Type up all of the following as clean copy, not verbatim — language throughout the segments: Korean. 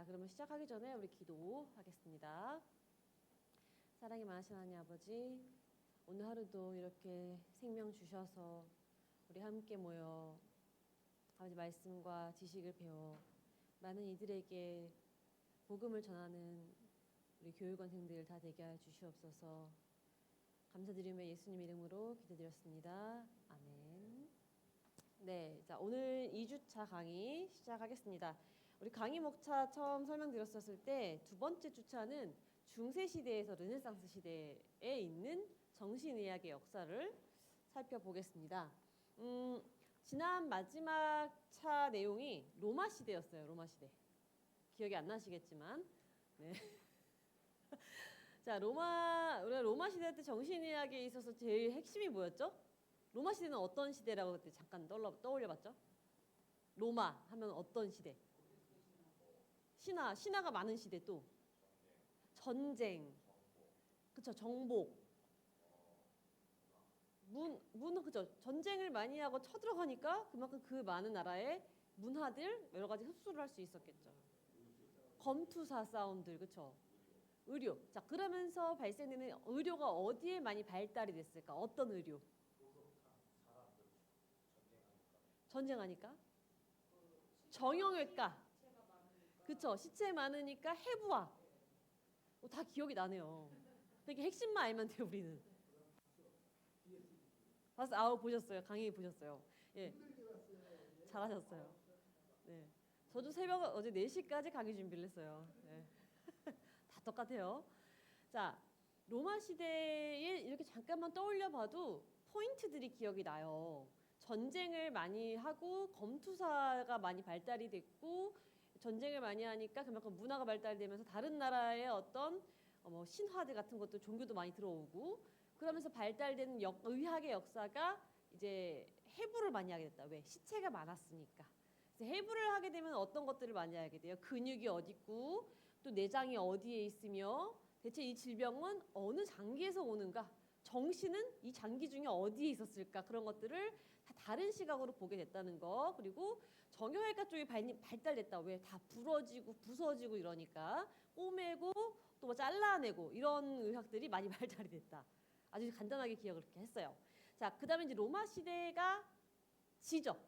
그러면 시작하기 전에 우리 기도하겠습니다. 사랑이 많으신 하나님 아버지, 오늘 하루도 이렇게 생명 주셔서 우리 함께 모여 아버지 말씀과 지식을 배워 많은 이들에게 복음을 전하는 우리 교육원생들 다 되게 하여 주시옵소서. 감사드리며 예수님 이름으로 기도드렸습니다. 아멘. 네, 자 오늘 2주차 강의 시작하겠습니다. 우리 강의 목차 처음 설명드렸었을 때 두 번째 주차는 중세 시대에서 르네상스 시대에 있는 정신의학의 역사를 살펴보겠습니다. 지난 마지막 차 내용이 로마 시대였어요. 로마 시대. 기억이 안 나시겠지만, 네. 자 우리가 로마 시대 때 정신의학에 있어서 제일 핵심이 뭐였죠? 로마 시대는 어떤 시대라고 그때 잠깐 떠올려봤죠? 로마 하면 어떤 시대? 신화가 많은 시대. 또 전쟁, 그쵸? 정복, 그쵸? 전쟁을 많이 하고 쳐들어가니까 그만큼 그 많은 나라의 문화들 여러 가지 흡수를 할 수 있었겠죠. 검투사 싸움들, 그쵸? 의료. 자, 그러면서 발생되는 의료가 어디에 많이 발달이 됐을까? 어떤 의료? 전쟁하니까? 정형외과. 그쵸? 시체 많으니까 해부학. 다 기억이 나네요. 되게 핵심만 알면 돼요, 우리는. 보셨어요. 강의 보셨어요. 예. 잘하셨어요. 네. 저도 새벽 어제 4시까지 강의 준비를 했어요. 네. 다 똑같아요. 자, 로마 시대에 이렇게 잠깐만 떠올려 봐도 포인트들이 기억이 나요. 전쟁을 많이 하고 검투사가 많이 발달이 됐고 전쟁을 많이 하니까 그만큼 문화가 발달되면서 다른 나라의 어떤 신화들 같은 것도 종교도 많이 들어오고 그러면서 발달된 의학의 역사가 이제 해부를 많이 하게 됐다. 왜? 시체가 많았으니까. 그래서 해부를 하게 되면 어떤 것들을 많이 하게 돼요? 근육이 어디 있고 또 내장이 어디에 있으며 대체 이 질병은 어느 장기에서 오는가? 정신은 이 장기 중에 어디에 있었을까? 그런 것들을 다 다른 시각으로 보게 됐다는 거. 그리고 정형외과 쪽이 발달됐다. 왜? 다 부러지고 부서지고 이러니까 꼬매고 또 뭐 잘라내고 이런 의학들이 많이 발달이 됐다. 아주 간단하게 기억을 이렇게 했어요. 자, 그다음에 이제 로마 시대가 지죠.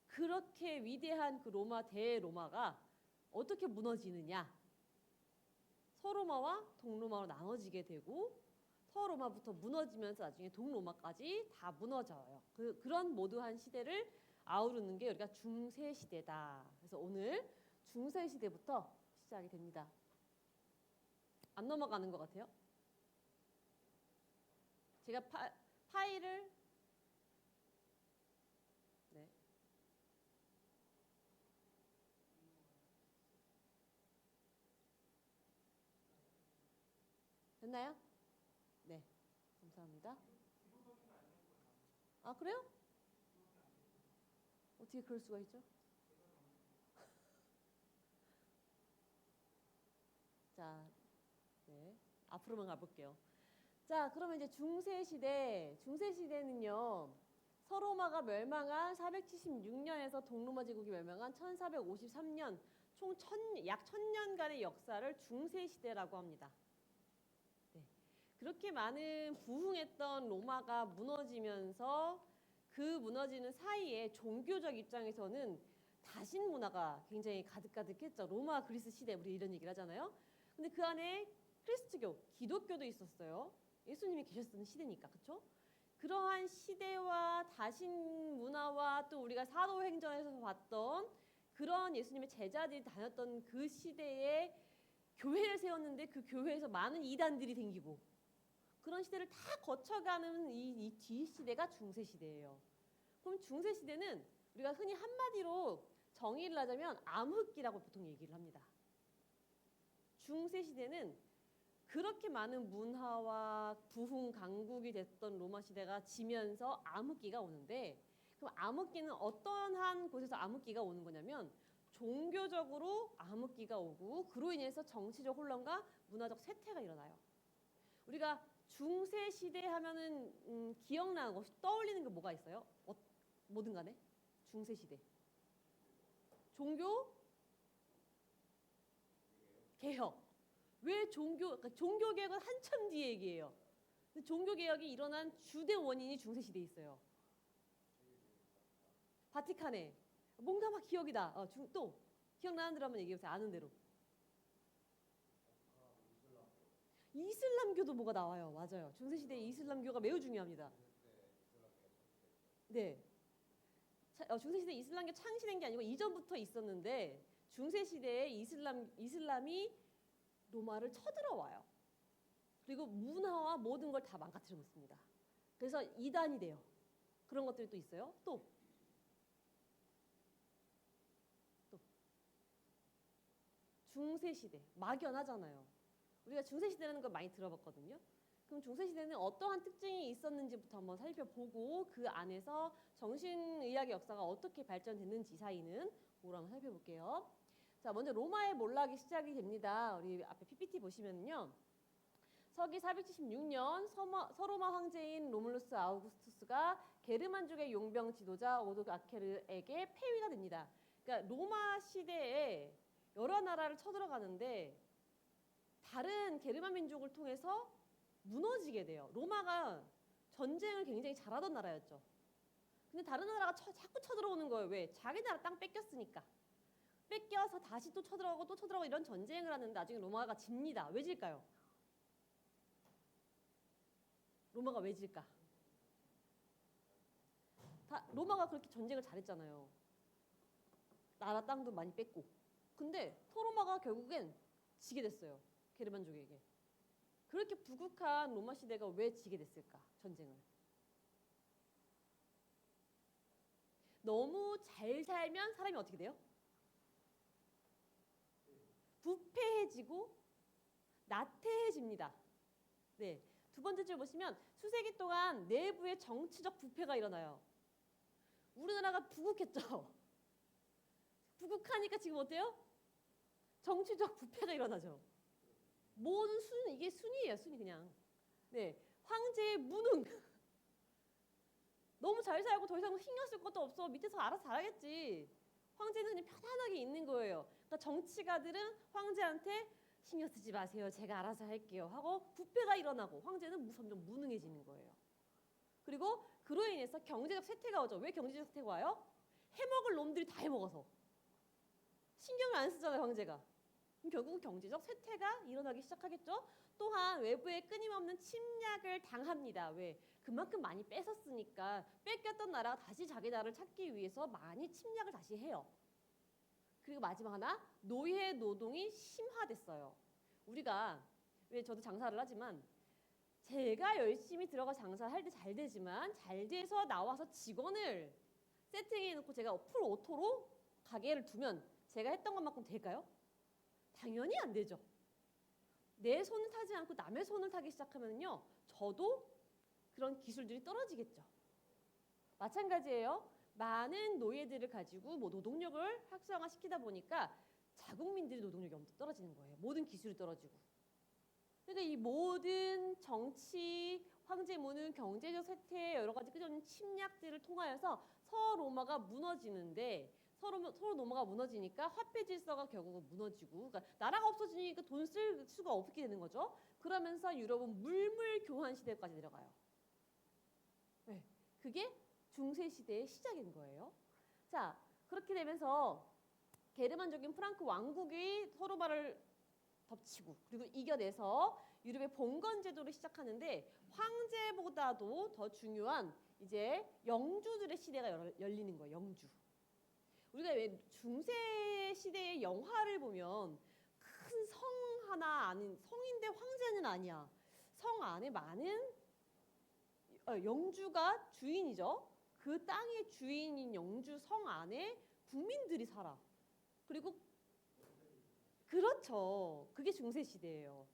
그렇게 위대한 그 대로마가 어떻게 무너지느냐? 서로마와 동로마로 나눠지게 되고 서로마부터 무너지면서 나중에 동로마까지 다 무너져요. 그런 모두한 시대를 아우르는 게 우리가 중세 시대다. 그래서 오늘 중세 시대부터 시작이 됩니다. 안 넘어가는 것 같아요. 제가 파일을 네. 됐나요? 네, 감사합니다. 아, 그래요? 어떻게 그럴 수가 있죠? 자, 네, 앞으로만 가볼게요. 자, 그러면 이제 중세 시대는요. 서로마가 멸망한 476년에서 동로마 제국이 멸망한 1453년 총 약 1000년간의 역사를 중세 시대라고 합니다. 네. 그렇게 많은 부흥했던 로마가 무너지면서 그 무너지는 사이에 종교적 입장에서는 다신 문화가 굉장히 가득가득했죠. 로마 그리스 시대 우리 이런 얘기를 하잖아요. 근데 그 안에 크리스트교, 기독교도 있었어요. 예수님이 계셨던 시대니까, 그렇죠? 그러한 시대와 다신 문화와 또 우리가 사도행전에서 봤던 그런 예수님의 제자들이 다녔던 그 시대에 교회를 세웠는데 그 교회에서 많은 이단들이 생기고 그런 시대를 다 거쳐가는 이 뒷시대가 중세시대예요. 그럼 중세시대는 우리가 흔히 한마디로 정의를 하자면 암흑기라고 보통 얘기를 합니다. 중세시대는 그렇게 많은 문화와 부흥 강국이 됐던 로마 시대가 지면서 암흑기가 오는데 그럼 암흑기는 어떤 한 곳에서 암흑기가 오는 거냐면 종교적으로 암흑기가 오고 그로 인해서 정치적 혼란과 문화적 쇠퇴가 일어나요. 우리가 중세 시대 하면은 기억나는 거 떠올리는 게 뭐가 있어요? 뭐든 간에 중세 시대 종교 개혁. 왜 그러니까 종교 개혁은 한참 뒤의 얘기예요. 종교 개혁이 일어난 주된 원인이 중세 시대에 있어요. 바티칸에 뭔가 막 기억이다. 또 기억나는 대로 한번 얘기해보세요. 아는 대로. 이슬람교도 뭐가 나와요. 맞아요. 중세 시대에 이슬람교가 매우 중요합니다. 네. 중세 시대 이슬람교 창시된 게 아니고 이전부터 있었는데 중세 시대에 이슬람이 로마를 쳐들어와요. 그리고 문화와 모든 걸 다 망가뜨리고 있습니다. 그래서 이단이 돼요. 그런 것들이 또 있어요. 또 중세 시대 막연하잖아요. 우리가 중세 시대라는 걸 많이 들어봤거든요. 그럼 중세 시대는 어떠한 특징이 있었는지부터 한번 살펴보고 그 안에서 정신의학의 역사가 어떻게 발전됐는지 사이는 그걸 한번 살펴볼게요. 자, 먼저 로마의 몰락이 시작이 됩니다. 우리 앞에 PPT 보시면요. 서기 476년 서로마 황제인 로물루스 아우구스투스가 게르만족의 용병 지도자 오도아케르에게 폐위가 됩니다. 그러니까 로마 시대에 여러 나라를 쳐들어가는데 다른 게르만 민족을 통해서 무너지게 돼요. 로마가 전쟁을 굉장히 잘하던 나라였죠. 근데 다른 나라가 자꾸 쳐들어오는 거예요. 왜? 자기 나라 땅 뺏겼으니까. 뺏겨서 다시 또 쳐들어가고 또 쳐들어가고 이런 전쟁을 하는데 나중에 로마가 집니다. 왜 질까요? 로마가 왜 질까? 로마가 그렇게 전쟁을 잘했잖아요. 나라 땅도 많이 뺏고. 근데 토로마가 결국엔 지게 됐어요. 게르만족에게. 그렇게 부국한 로마 시대가 왜 지게 됐을까? 전쟁을. 너무 잘 살면 사람이 어떻게 돼요? 부패해지고 나태해집니다. 네. 두 번째 줄 보시면 수세기 동안 내부의 정치적 부패가 일어나요. 우리나라가 부국했죠. 부국하니까 지금 어때요? 정치적 부패가 일어나죠. 모든 이게 순위예요. 순위 그냥. 네, 황제의 무능. 너무 잘 살고 더 이상 신경 쓸 것도 없어. 밑에서 알아서 잘하겠지. 황제는 그냥 편안하게 있는 거예요. 그러니까 정치가들은 황제한테 신경 쓰지 마세요. 제가 알아서 할게요. 하고 부패가 일어나고 황제는 점점 무능해지는 거예요. 그리고 그로 인해서 경제적 쇠퇴가 오죠. 왜 경제적 쇠퇴가 와요? 해먹을 놈들이 다 해먹어서. 신경을 안 쓰잖아요, 황제가. 그럼 결국 경제적 쇠퇴가 일어나기 시작하겠죠. 또한 외부에 끊임없는 침략을 당합니다. 왜? 그만큼 많이 뺏었으니까 뺏겼던 나라가 다시 자기 나라를 찾기 위해서 많이 침략을 다시 해요. 그리고 마지막 하나, 노예 노동이 심화됐어요. 우리가 왜 저도 장사를 하지만 제가 열심히 들어가 장사할 때 잘 되지만 잘 돼서 나와서 직원을 세팅해놓고 제가 풀 오토로 가게를 두면 제가 했던 것만큼 될까요? 당연히 안 되죠. 내 손을 타지 않고 남의 손을 타기 시작하면요, 저도 그런 기술들이 떨어지겠죠. 마찬가지예요. 많은 노예들을 가지고 노동력을 활성화시키다 보니까 자국민들의 노동력이 엄청 떨어지는 거예요. 모든 기술이 떨어지고. 그러니까 이 모든 정치, 황제 무능, 경제적 쇠퇴, 여러 가지 끄적인 침략들을 통하여서 서로마가 무너지는데 서로마가 무너지니까 화폐 질서가 결국은 무너지고, 그러니까 나라가 없어지니까 돈 쓸 수가 없게 되는 거죠. 그러면서 유럽은 물물 교환 시대까지 내려가요. 네, 그게 중세 시대의 시작인 거예요. 자, 그렇게 되면서 게르만족인 프랑크 왕국이 서로마를 덮치고 그리고 이겨내서 유럽의 봉건 제도를 시작하는데 황제보다도 더 중요한 이제 영주들의 시대가 열리는 거예요. 영주. 우리가 왜 중세 시대의 영화를 보면 큰 성 하나 아닌 성인데 황제는 아니야. 성 안에 많은 영주가 주인이죠. 그 땅의 주인인 영주 성 안에 국민들이 살아. 그리고 그렇죠. 그게 중세 시대예요.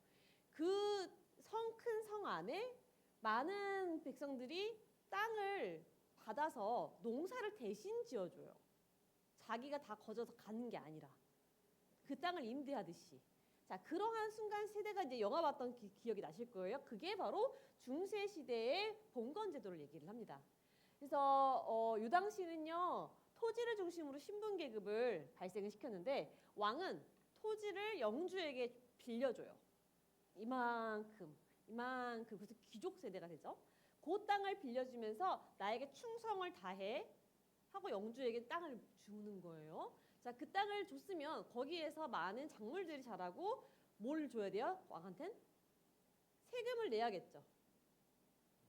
그 큰 성 안에 많은 백성들이 땅을 받아서 농사를 대신 지어줘요. 자기가 다 거저서 가는 게 아니라 그 땅을 임대하듯이. 자, 그러한 순간 세대가 이제 영화 봤던 기억이 나실 거예요. 그게 바로 중세 시대의 봉건 제도를 얘기를 합니다. 그래서 이 당시는요 토지를 중심으로 신분 계급을 발생을 시켰는데 왕은 토지를 영주에게 빌려줘요. 이만큼. 그래서 귀족 세대가 되죠. 그 땅을 빌려주면서 나에게 충성을 다해 하고 영주에게 땅을 주는 거예요. 자, 그 땅을 줬으면 거기에서 많은 작물들이 자라고 뭘 줘야 돼요? 왕한텐? 세금을 내야겠죠.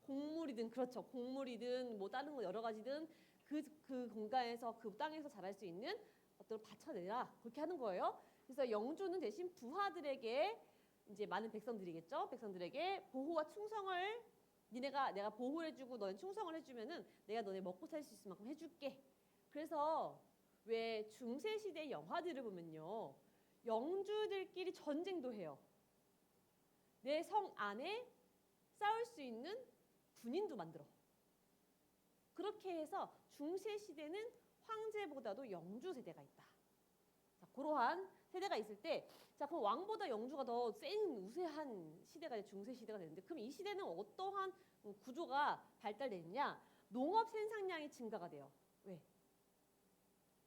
곡물이든 그렇죠. 곡물이든 뭐 다른 거 여러 가지든 그 공간에서 그 땅에서 자랄 수 있는 어떤 바쳐내라 그렇게 하는 거예요. 그래서 영주는 대신 부하들에게 이제 많은 백성들이겠죠. 백성들에게 보호와 충성을 내가 보호해주고 너네 충성을 해주면은 내가 너네 먹고 살 수 있을 만큼 해줄게. 그래서 왜 중세 시대 영화들을 보면요, 영주들끼리 전쟁도 해요. 내 성 안에 싸울 수 있는 군인도 만들어. 그렇게 해서 중세 시대는 황제보다도 영주 세대가 있다. 자, 그러한 세대가 있을 때, 자, 그럼 왕보다 영주가 더 센 우세한 시대가 중세 시대가 되는데, 그럼 이 시대는 어떠한 구조가 발달됐냐? 농업 생산량이 증가가 돼요. 왜?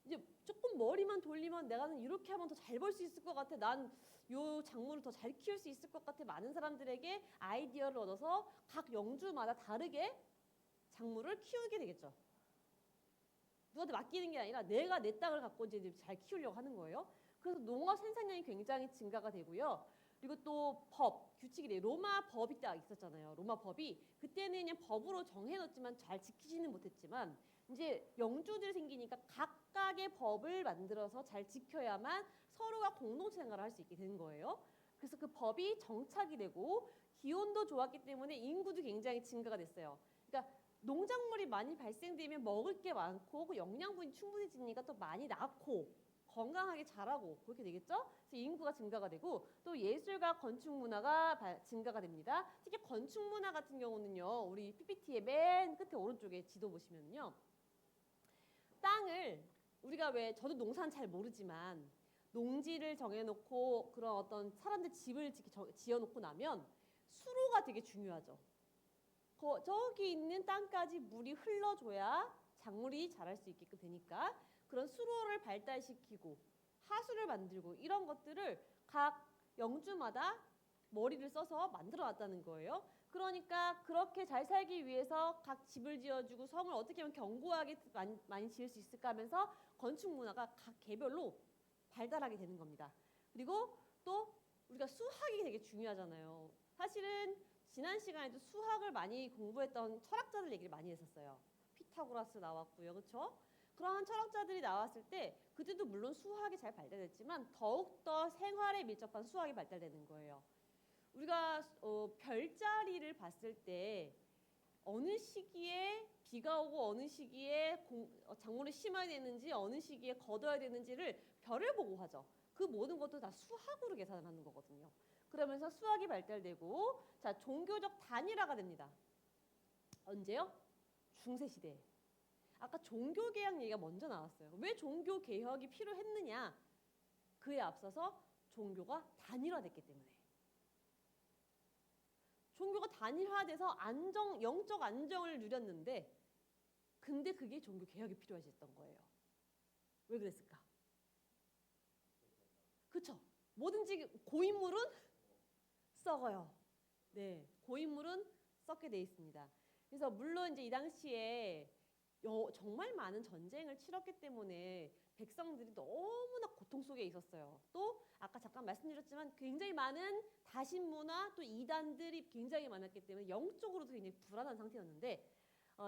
이제 조금 머리만 돌리면 내가는 이렇게 하면 더 잘 벌 수 있을 것 같아. 난 요 작물을 더 잘 키울 수 있을 것 같아. 많은 사람들에게 아이디어를 얻어서 각 영주마다 다르게 작물을 키우게 되겠죠. 누구한테 맡기는 게 아니라 내가 내 땅을 갖고 이제 잘 키우려고 하는 거예요. 그래서 농업 생산량이 굉장히 증가가 되고요. 그리고 또 법, 규칙이 돼요. 로마 법이 딱 있었잖아요. 로마 법이 그때는 그냥 법으로 정해놓지만 잘 지키지는 못했지만 이제 영주들이 생기니까 각각의 법을 만들어서 잘 지켜야만 서로가 공동체 생활을 할 수 있게 되는 거예요. 그래서 그 법이 정착이 되고 기온도 좋았기 때문에 인구도 굉장히 증가가 됐어요. 그러니까 농작물이 많이 발생되면 먹을 게 많고 그 영양분이 충분해지니까 또 많이 낳고 건강하게 자라고 그렇게 되겠죠? 그래서 인구가 증가가 되고 또 예술과 건축 문화가 증가가 됩니다. 특히 건축 문화 같은 경우는요. 우리 PPT의 맨 끝에 오른쪽에 지도 보시면요. 땅을 우리가 왜 저도 농사는 잘 모르지만 농지를 정해놓고 그런 어떤 사람들 집을 지어놓고 나면 수로가 되게 중요하죠. 저기 있는 땅까지 물이 흘러줘야 작물이 자랄 수 있게끔 되니까 그런 수로를 발달시키고 하수를 만들고 이런 것들을 각 영주마다 머리를 써서 만들어 놨다는 거예요. 그러니까 그렇게 잘 살기 위해서 각 집을 지어주고 성을 어떻게 하면 견고하게 많이 지을 수 있을까 하면서 건축 문화가 각 개별로 발달하게 되는 겁니다. 그리고 또 우리가 수학이 되게 중요하잖아요. 사실은 지난 시간에도 수학을 많이 공부했던 철학자들 얘기를 많이 했었어요. 피타고라스 나왔고요. 그렇죠? 그러한 철학자들이 나왔을 때 그때도 물론 수학이 잘 발달됐지만 더욱더 생활에 밀접한 수학이 발달되는 거예요. 우리가 별자리를 봤을 때 어느 시기에 비가 오고 어느 시기에 작물을 심어야 되는지 어느 시기에 걷어야 되는지를 별을 보고 하죠. 그 모든 것도 다 수학으로 계산을 하는 거거든요. 그러면서 수학이 발달되고 자 종교적 단일화가 됩니다. 언제요? 중세시대에. 아까 종교개혁 얘기가 먼저 나왔어요. 왜 종교개혁이 필요했느냐? 그에 앞서서 종교가 단일화됐기 때문에. 종교가 단일화돼서 영적 안정을 누렸는데 근데 그게 종교개혁이 필요하셨던 거예요. 왜 그랬을까? 그렇죠? 뭐든지 고인물은 썩어요. 네, 고인물은 썩게 돼 있습니다. 그래서 물론 이제 이 당시에 정말 많은 전쟁을 치렀기 때문에 백성들이 너무나 고통 속에 있었어요. 또 아까 잠깐 말씀드렸지만 굉장히 많은 다신 문화 또 이단들이 굉장히 많았기 때문에 영적으로도 굉장히 불안한 상태였는데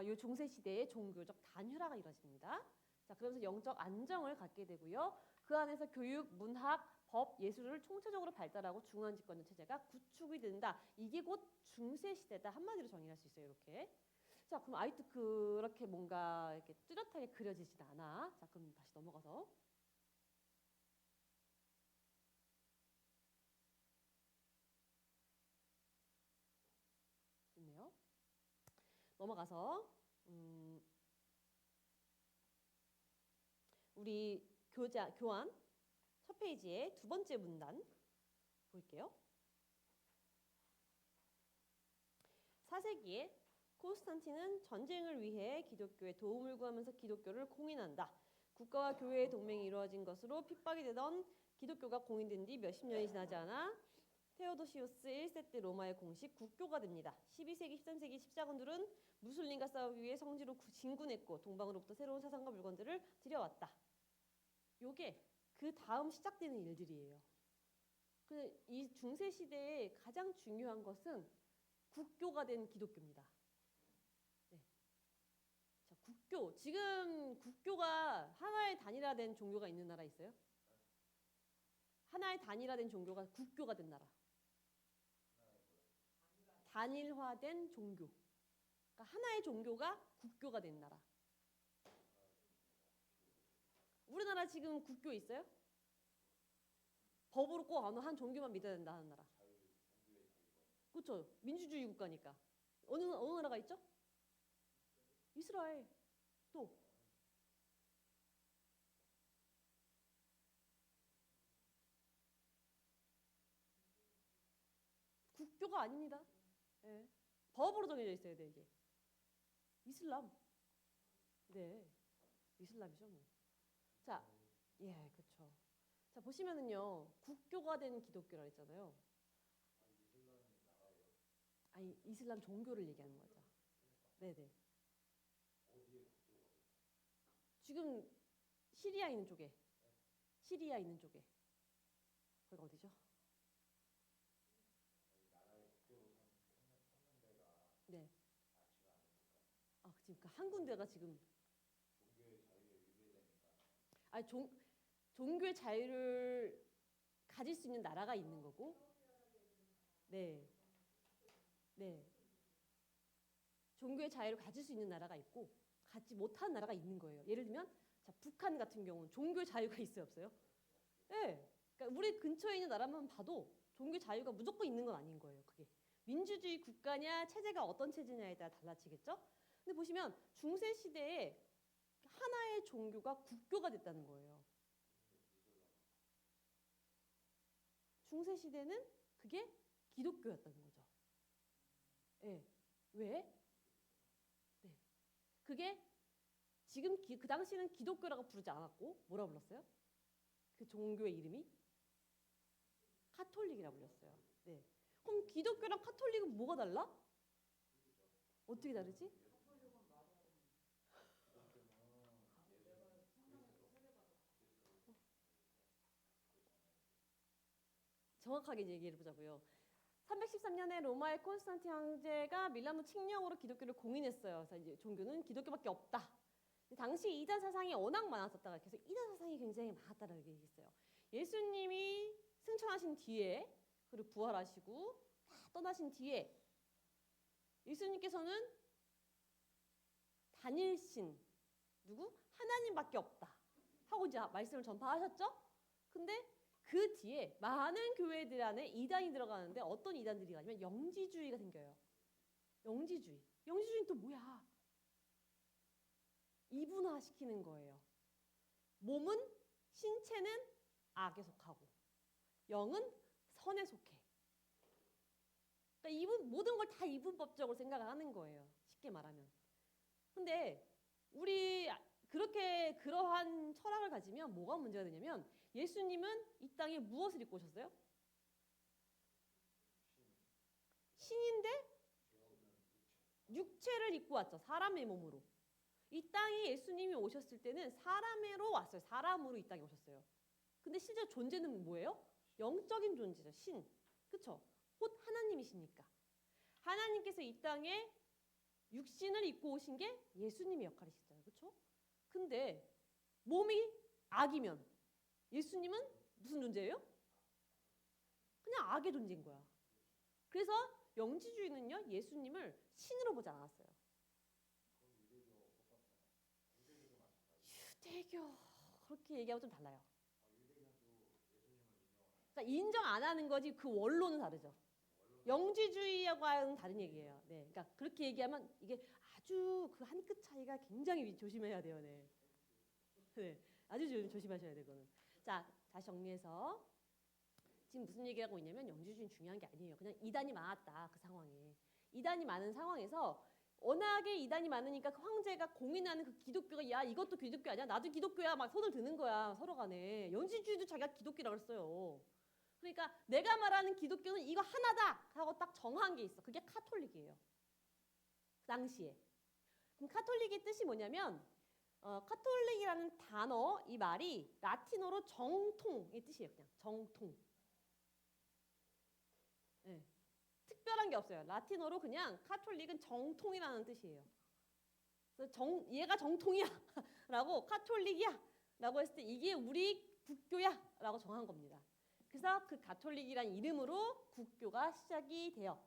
이 중세 시대에 종교적 단일화가 이루어집니다. 자, 그러면서 영적 안정을 갖게 되고요. 그 안에서 교육, 문학, 법, 예술을 총체적으로 발달하고 중앙 집권 체제가 구축이 된다. 이게 곧 중세 시대다. 한마디로 정의할 수 있어요. 이렇게. 자, 그럼 아직도 그렇게 뭔가 이렇게 뚜렷하게 그려지진 않아. 자, 그럼 다시 넘어가서. 있네요. 넘어가서 우리 교환 첫 페이지의 두 번째 문단 볼게요. 4세기에 콘스탄틴은 전쟁을 위해 기독교에 도움을 구하면서 기독교를 공인한다. 국가와 교회의 동맹이 이루어진 것으로 핍박이 되던 기독교가 공인된 뒤 몇십 년이 지나지 않아 테오도시우스 1세 때 로마의 공식 국교가 됩니다. 12세기, 13세기 십자군들은 무슬림과 싸우기 위해 성지로 진군했고 동방으로부터 새로운 사상과 물건들을 들여왔다. 요게 그 다음 시작되는 일들이에요. 이 중세 시대에 가장 중요한 것은 국교가 된 기독교입니다. 네. 자, 국교. 지금 국교가 하나의 단일화된 종교가 있는 나라 있어요? 하나의 단일화된 종교가 국교가 된 나라. 단일화된 종교. 그러니까 하나의 종교가 국교가 된 나라. 우리나라 지금 국교 있어요? 법으로 꼭 어느 한 종교만 믿어야 된다 하는 나라. 그렇죠. 민주주의 국가니까. 어느 나라가 있죠? 이스라엘. 또 국교가 아닙니다. 네. 법으로 정해져 있어야 돼 이게. 이슬람. 네. 이슬람이죠 뭐. 자, 예, 그렇죠. 자, 보시면은요. 국교가 된 기독교라 했잖아요. 아니, 이슬람 종교를 얘기하는 거죠. 네, 네. 지금 시리아 있는 쪽에. 시리아 있는 쪽에. 거기가 어디죠? 네. 아, 그러니까 한 군데가 지금 아니 종교의 자유를 가질 수 있는 나라가 있는 거고, 네, 네, 종교의 자유를 가질 수 있는 나라가 있고 갖지 못한 나라가 있는 거예요. 예를 들면, 자, 북한 같은 경우는 종교 자유가 있어요, 없어요? 네, 그러니까 우리 근처에 있는 나라만 봐도 종교 자유가 무조건 있는 건 아닌 거예요. 그게 민주주의 국가냐 체제가 어떤 체제냐에 따라 달라지겠죠. 근데 보시면 중세 시대에 하나의 종교가 국교가 됐다는 거예요. 중세 시대는 그게 기독교였다는 거죠. 예. 왜? 네. 그게 지금 그 당시는 기독교라고 부르지 않았고 뭐라 불렀어요? 그 종교의 이름이 카톨릭이라고 불렸어요. 네. 그럼 기독교랑 카톨릭은 뭐가 달라? 어떻게 다르지? 정확하게 얘기해 보자고요. 313년에 로마의 콘스탄틴 황제가 밀라노 칙령으로 기독교를 공인했어요. 그래서 이제 종교는 기독교밖에 없다. 당시 이단 사상이 워낙 많았었다가 그래서 이단 사상이 굉장히 많았다라고 얘기했어요. 예수님이 승천하신 뒤에 그리고 부활하시고 다 떠나신 뒤에 예수님께서는 단일신 누구? 하나님밖에 없다 하고 이제 말씀을 전파하셨죠. 근데 그 뒤에 많은 교회들 안에 이단이 들어가는데 어떤 이단들이 가냐면 영지주의가 생겨요. 영지주의. 영지주의는 또 뭐야? 이분화시키는 거예요. 몸은 신체는 악에 속하고 영은 선에 속해. 그러니까 모든 걸 다 이분법적으로 생각을 하는 거예요. 쉽게 말하면. 근데 우리 그렇게 그러한 철학을 가지면 뭐가 문제가 되냐면 예수님은 이 땅에 무엇을 입고 오셨어요? 신인데 육체를 입고 왔죠. 사람의 몸으로. 이 땅에 예수님이 오셨을 때는 사람으로 왔어요. 사람으로 이 땅에 오셨어요. 근데 실제 존재는 뭐예요? 영적인 존재죠. 신. 그쵸? 곧 하나님이시니까. 하나님께서 이 땅에 육신을 입고 오신 게 예수님의 역할이시잖아요. 그쵸? 근데 몸이 악이면 예수님은 무슨 존재예요? 그냥 악의 존재인 거야. 그래서 영지주의는요, 예수님을 신으로 보지 않았어요. 유대교 그렇게 얘기하고 좀 달라요. 그러니까 인정 안 하는 거지 그 원론은 다르죠. 영지주의하고는 다른 얘기예요. 네, 그러니까 그렇게 얘기하면 이게 아주 그 한 끗 차이가 굉장히 조심해야 돼요. 네, 네, 아주 조심하셔야 되거든. 자, 다시 정리해서 지금 무슨 얘기를 하고 있냐면 영지주의는 중요한 게 아니에요. 그냥 이단이 많았다 그 상황에. 이단이 많은 상황에서 워낙에 이단이 많으니까 그 황제가 공인하는 그 기독교가 야 이것도 기독교 아니야? 나도 기독교야. 막 손을 드는 거야 서로 간에. 연신주의도 자기가 기독교라고 했어요. 그러니까 내가 말하는 기독교는 이거 하나다 하고 딱 정한 게 있어. 그게 카톨릭이에요. 그 당시에. 그럼 카톨릭의 뜻이 뭐냐면 카톨릭이라는 단어 이 말이 라틴어로 정통의 뜻이에요. 그냥 정통. 네. 특별한 게 없어요. 라틴어로 그냥 카톨릭은 정통이라는 뜻이에요. 그래서 얘가 정통이야 라고 카톨릭이야 라고 했을 때 이게 우리 국교야 라고 정한 겁니다. 그래서 그 가톨릭이라는 이름으로 국교가 시작이 돼요.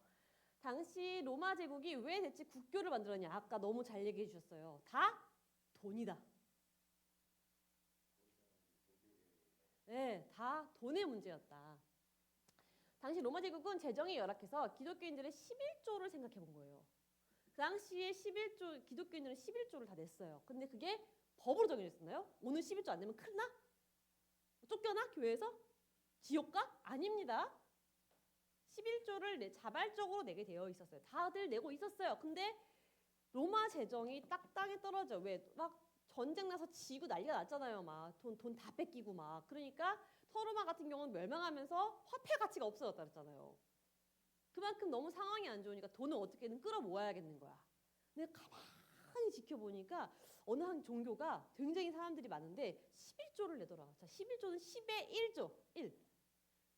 당시 로마 제국이 왜 대체 국교를 만들었냐? 아까 너무 잘 얘기해 주셨어요. 다 돈이다. 네, 다 돈의 문제였다. 당시 로마 제국은 재정이 열악해서 기독교인들의 11조를 생각해 본 거예요. 그 당시에 11조 기독교인들은 11조를 다 냈어요. 근데 그게 법으로 정해졌나요? 오늘 11조 안 내면 큰일 나? 쫓겨나? 교회에서? 지옥 가? 아닙니다. 11조를 자발적으로 내게 되어 있었어요. 다들 내고 있었어요. 근데 로마 재정이 딱 땅에 떨어져. 왜? 막 전쟁 나서 지고 난리가 났잖아요. 막 돈 다 뺏기고 막. 그러니까 서로마 같은 경우는 멸망하면서 화폐 가치가 없어졌다 그랬잖아요. 그만큼 너무 상황이 안 좋으니까 돈을 어떻게든 끌어모아야겠는 거야. 근데 가만히 지켜보니까 어느 한 종교가 굉장히 사람들이 많은데 11조를 내더라. 자, 11조는 10의 1조. 1.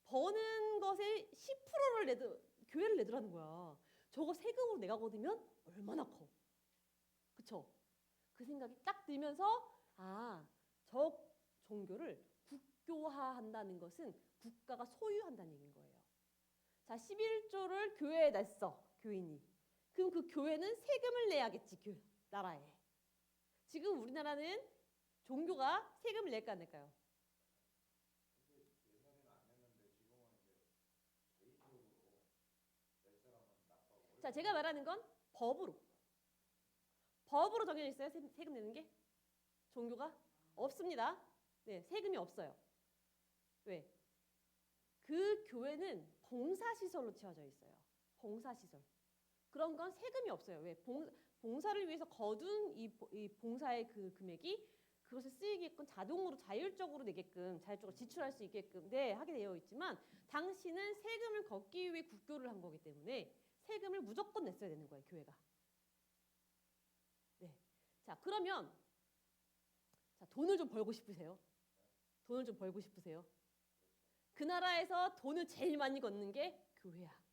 버는 것의 10%를 교회를 내더라는 거야. 저거 세금으로 내가 거두면 얼마나 커. 그쵸? 그 생각이 딱 들면서 저 종교를 국교화한다는 것은 국가가 소유한다는 얘기인 거예요. 자, 11조를 교회에 냈어. 교인이. 그럼 그 교회는 세금을 내야겠지. 나라에. 지금 우리나라는 종교가 세금을 낼까 안 낼까요? 자, 제가 말하는 건 법으로 정해져 있어요. 세금 내는 게? 종교가? 없습니다. 네, 세금이 없어요. 왜? 그 교회는 봉사시설로 채워져 있어요. 봉사시설. 그런 건 세금이 없어요. 왜? 봉사를 위해서 거둔 이 봉사의 그 금액이 그것을 쓰이게끔 자동으로 자율적으로 내게끔 자율적으로 지출할 수 있게끔 하게 되어 있지만 당신은 세금을 걷기 위해 국교를 한 거기 때문에 세금을 무조건 냈어야 되는 거예요. 교회가. 네. 자, 그러면 돈을 좀 벌고 싶으세요? 돈을 좀 벌고 싶으세요? 그 나라에서 돈을 제일 많이 걷는 게 교회야.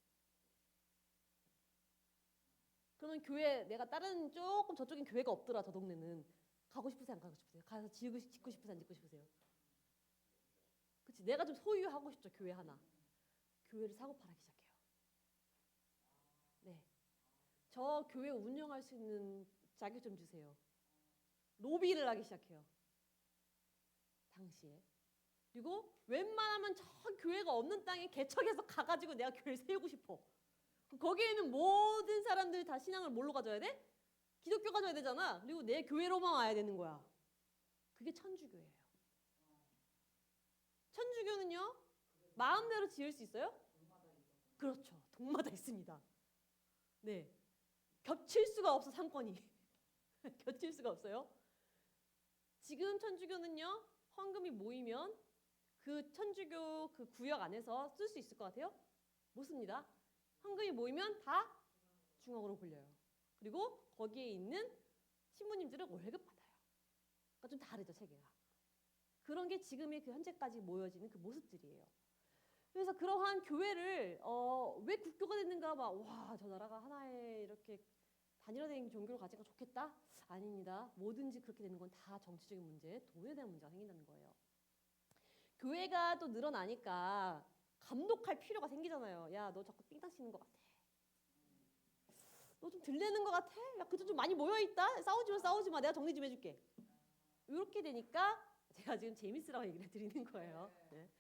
그러면 교회 내가 다른 조금 저쪽엔 교회가 없더라. 저 동네는 가고 싶으세요? 안 가고 싶으세요? 가서 짓고 싶으세요? 안 짓고 싶으세요? 그치? 내가 좀 소유하고 싶죠. 교회 하나. 교회를 사고 팔기 시작해요. 네. 저 교회 운영할 수 있는 자격 좀 주세요. 로비를 하기 시작해요. 당시에. 그리고 웬만하면 저 교회가 없는 땅에 개척해서 가가지고 내가 교회를 세우고 싶어. 거기에는 모든 사람들 다 신앙을 뭘로 가져야 돼? 기독교 가져야 되잖아. 그리고 내 교회로만 와야 되는 거야. 그게 천주교예요. 천주교는요. 마음대로 지을 수 있어요? 그렇죠. 동마다 있습니다. 네. 겹칠 수가 없어 상권이. 겹칠 수가 없어요. 지금 천주교는요. 헌금이 모이면 그 천주교 그 구역 안에서 쓸 수 있을 것 같아요? 못 씁니다. 헌금이 모이면 다 중앙으로 굴려요. 그리고 거기에 있는 신부님들은 월급 받아요. 그러니까 좀 다르죠, 체계가. 그런 게 지금의 그 현재까지 모여지는 그 모습들이에요. 그래서 그러한 교회를 왜 국교가 됐는가 막 와, 저 나라가 하나의 이렇게 단일화된 종교를 가지니까 좋겠다? 아닙니다. 뭐든지 그렇게 되는 건 다 정치적인 문제, 돈에 대한 문제가 생긴다는 거예요. 교회가 또 늘어나니까 감독할 필요가 생기잖아요. 야, 너 자꾸 삥땅 치는 것 같아. 너 좀 들리는 것 같아. 야, 그저 좀 많이 모여있다. 싸우지 마. 내가 정리 좀 해줄게. 이렇게 되니까 제가 지금 재밌으라고 얘기를 드리는 거예요. 네.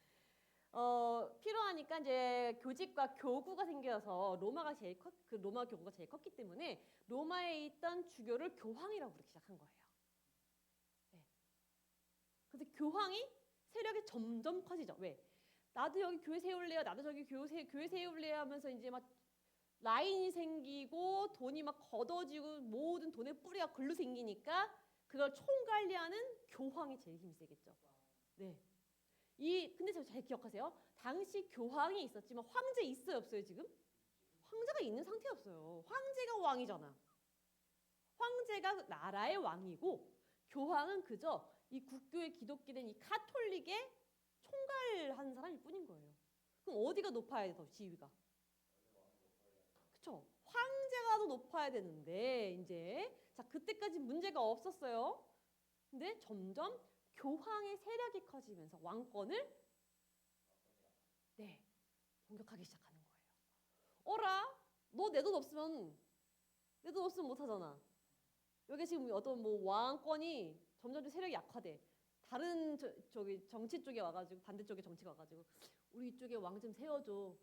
필요하니까 이제 교직과 교구가 생겨서 로마 교구가 제일 컸기 때문에 로마에 있던 주교를 교황이라고 부르기 시작한 거예요. 네. 그래서 교황이 세력이 점점 커지죠. 왜? 나도 여기 교회 세울래요. 나도 저기 교회 세울래요 하면서 이제 막 라인이 생기고 돈이 막 걷어지고 모든 돈의 뿌리가 글로 생기니까 그걸 총관리하는 교황이 제일 힘이 세겠죠. 네. 근데 저 잘 기억하세요. 당시 교황이 있었지만 황제 있어요, 없어요, 지금? 황제가 있는 상태였어요. 황제가 왕이잖아. 황제가 나라의 왕이고 교황은 그저 이 국교의 기독교된 이 카톨릭의 총괄하는 사람일 뿐인 거예요. 그럼 어디가 높아야 돼, 더 지위가? 그쵸? 황제가 더 높아야 되는데 이제 자 그때까지 문제가 없었어요. 근데 점점 교황의 세력이 커지면서 왕권을 네 공격하기 시작하는 거예요. 어라? 너 내 돈 없으면 못 하잖아. 여기 지금 어떤 뭐 왕권이 점점 세력이 약화돼. 다른 저기 정치 쪽에 와가지고 반대쪽에 정치가 와가지고 우리 이쪽에 왕 좀 세워줘.